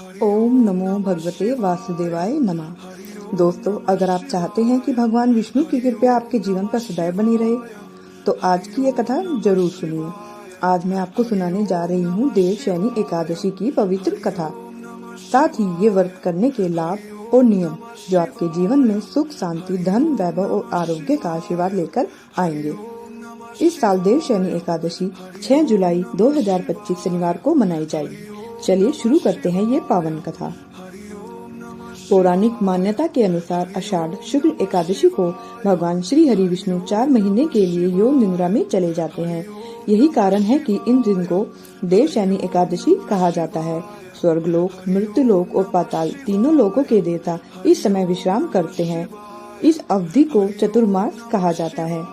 ओम नमो भगवते वासुदेवाय नमः। दोस्तों, अगर आप चाहते हैं कि भगवान विष्णु की कृपा आपके जीवन पर सदैव बनी रहे, तो आज की ये कथा जरूर सुनिए। आज मैं आपको सुनाने जा रही हूँ देवशयनी एकादशी की पवित्र कथा, साथ ही ये व्रत करने के लाभ और नियम जो आपके जीवन में सुख, शांति, धन, वैभव और आरोग्य का आशीर्वाद लेकर आएंगे। इस साल देवशयनी एकादशी 6 जुलाई 2025 शनिवार को मनाई जाएगी। चलिए शुरू करते हैं ये पावन कथा। पौराणिक मान्यता के अनुसार आषाढ़ शुक्ल एकादशी को भगवान श्री हरि विष्णु 4 महीने के लिए योग निद्रा में चले जाते हैं। यही कारण है कि इन दिन को देवशयनी एकादशी कहा जाता है। स्वर्गलोक, मृत्युलोक और पाताल तीनों लोकों के देवता इस समय विश्राम करते हैं। इस अवधि को चतुर्मास कहा जाता है।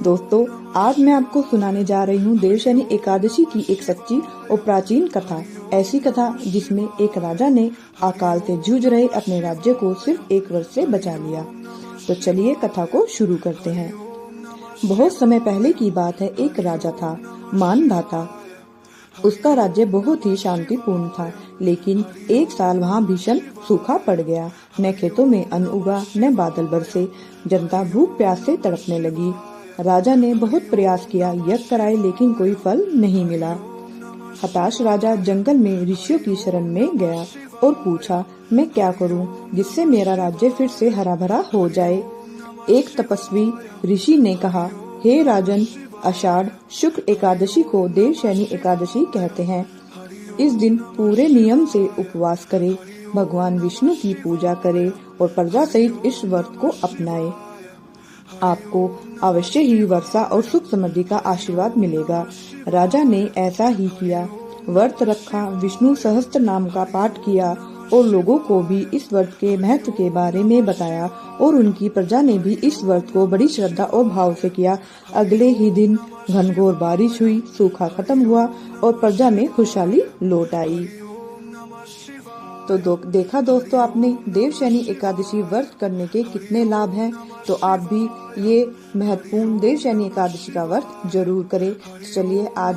दोस्तों, आज मैं आपको सुनाने जा रही हूँ देवशयनी एकादशी की एक सच्ची और प्राचीन कथा। ऐसी कथा जिसमें एक राजा ने अकाल से जूझ रहे अपने राज्य को सिर्फ 1 वर्ष से बचा लिया। तो चलिए कथा को शुरू करते हैं। बहुत समय पहले की बात है। एक राजा था, मानधाता। उसका राज्य बहुत ही शांतिपूर्ण था, लेकिन एक साल वहाँ भीषण सूखा पड़ गया। न खेतों में अन्न उगा, न बादल बरसे। जनता भूख प्यास से तड़पने लगी। राजा ने बहुत प्रयास किया, यज्ञ कराए, लेकिन कोई फल नहीं मिला। हताश राजा जंगल में ऋषियों की शरण में गया और पूछा, मैं क्या करूं जिससे मेरा राज्य फिर से हरा भरा हो जाए। एक तपस्वी ऋषि ने कहा, हे राजन, आषाढ़ शुक्ल एकादशी को देवशयनी एकादशी कहते हैं। इस दिन पूरे नियम से उपवास करे, भगवान विष्णु की पूजा करे और प्रजा सहित इस व्रत को अपनाए। आपको अवश्य ही वर्षा और सुख समृद्धि का आशीर्वाद मिलेगा। राजा ने ऐसा ही किया। व्रत रखा, विष्णु सहस्त्र नाम का पाठ किया और लोगों को भी इस व्रत के महत्व के बारे में बताया और उनकी प्रजा ने भी इस व्रत को बड़ी श्रद्धा और भाव से किया। अगले ही दिन घनघोर बारिश हुई, सूखा खत्म हुआ और प्रजा में खुशहाली लौट आई। तो देखा दोस्तों आपने देवशयनी एकादशी व्रत करने के कितने लाभ हैं। तो आप भी ये महत्वपूर्ण देवशयनी एकादशी का व्रत जरूर करें। चलिए आज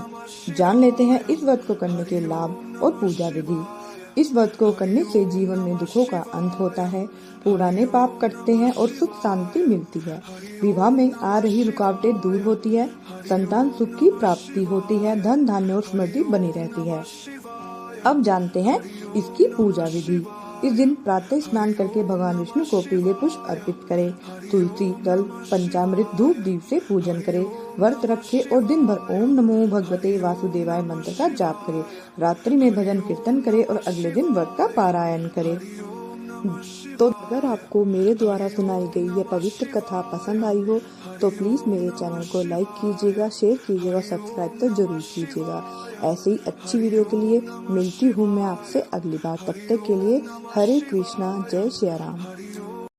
जान लेते हैं इस व्रत को करने के लाभ और पूजा विधि। इस व्रत को करने से जीवन में दुखों का अंत होता है, पुराने पाप कटते हैं और सुख शांति मिलती है। विवाह में आ रही रुकावटें दूर होती है, संतान सुख की प्राप्ति होती है, धन धान्य और समृद्धि बनी रहती है। अब जानते हैं इसकी पूजा विधि। इस दिन प्रातः स्नान करके भगवान विष्णु को पीले पुष्प अर्पित करें। तुलसी दल, पंचामृत, धूप दीप से पूजन करें। व्रत रखे और दिन भर ओम नमो भगवते वासुदेवाय मंत्र का जाप करें। रात्रि में भजन कीर्तन करें और अगले दिन व्रत का पारायण करें। तो अगर आपको मेरे द्वारा सुनाई गई यह पवित्र कथा पसंद आई हो तो प्लीज मेरे चैनल को लाइक कीजिएगा, शेयर कीजिएगा, सब्सक्राइब तो जरूर कीजिएगा। ऐसे ही अच्छी वीडियो के लिए मिलती हूँ मैं आपसे अगली बार। तब तक के लिए हरे कृष्णा, जय श्री राम।